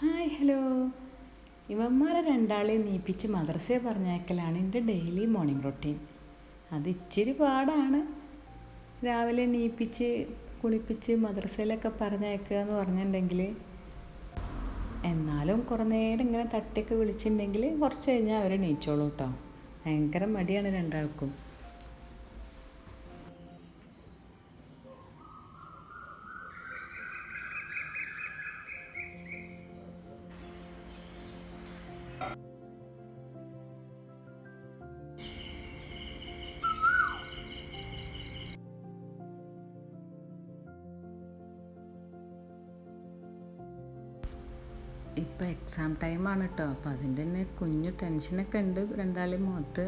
Hi hello. ഇവന്മാരെ രണ്ടാളെയും നീപ്പിച്ച് മദ്രസയെ പറഞ്ഞയക്കലാണ് എൻ്റെ ഡെയിലി മോർണിംഗ് റൊട്ടീൻ. അത് ഇച്ചിരി പാടാണ്. രാവിലെ നീപ്പിച്ച് കുളിപ്പിച്ച് മദ്രസയിലൊക്കെ പറഞ്ഞയക്കുക എന്ന് പറഞ്ഞിട്ടുണ്ടെങ്കിൽ, എന്നാലും കുറേ നേരം ഇങ്ങനെ തട്ടിയൊക്കെ വിളിച്ചിട്ടുണ്ടെങ്കിൽ കുറച്ച് കഴിഞ്ഞാൽ അവർ നീച്ചോളൂ കേട്ടോ. ഭയങ്കര മടിയാണ് രണ്ടാൾക്കും. ഇപ്പോൾ എക്സാം ടൈമാണ് കേട്ടോ. അപ്പോൾ അതിൻ്റെ തന്നെ കുഞ്ഞു ടെൻഷനൊക്കെ ഉണ്ട് രണ്ടാളെയും മുഖത്ത്.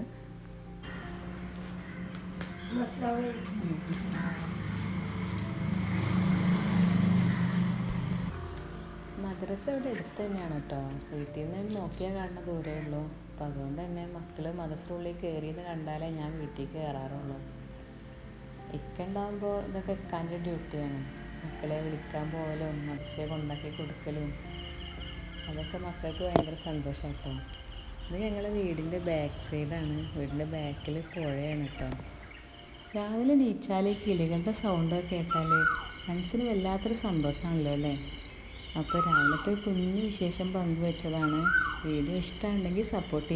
മദ്രസ ഇവിടെ അടുത്ത് തന്നെയാണ് കേട്ടോ. വീട്ടിൽ നിന്ന് നോക്കിയാൽ കാണുന്ന ദൂരമേ ഉള്ളൂ. അപ്പോൾ അതുകൊണ്ട് തന്നെ മക്കൾ മദ്രസയുടെ കയറിയെന്ന് കണ്ടാലേ ഞാൻ വീട്ടിൽ കയറാറുള്ളൂ. ഇക്കുണ്ടാകുമ്പോൾ ഇതൊക്കെ ഇക്കാൻ്റെ ഡ്യൂട്ടിയാണ്. മക്കളെ വിളിക്കാൻ പോകലും മദ്രസയെ കൊണ്ടാക്കി കൊടുക്കലും അതൊക്കെ മക്കൾക്ക് ഭയങ്കര സന്തോഷം കേട്ടോ. ഇത് ഞങ്ങളുടെ വീടിൻ്റെ ബാക്ക് സൈഡാണ്. വീടിൻ്റെ ബാക്കിൽ പുഴയാണ് കേട്ടോ. രാവിലെ നീച്ചാൽ കിളികളുടെ സൗണ്ടൊക്കെ കേട്ടാൽ മനസ്സിന് വല്ലാത്തൊരു സന്തോഷമാണല്ലോ അല്ലേ. അപ്പോൾ രാവിലത്തെ കുഞ്ഞു വിശേഷം പങ്കുവെച്ചതാണ്. വീഡിയോ ഇഷ്ടമുണ്ടെങ്കിൽ സപ്പോർട്ട്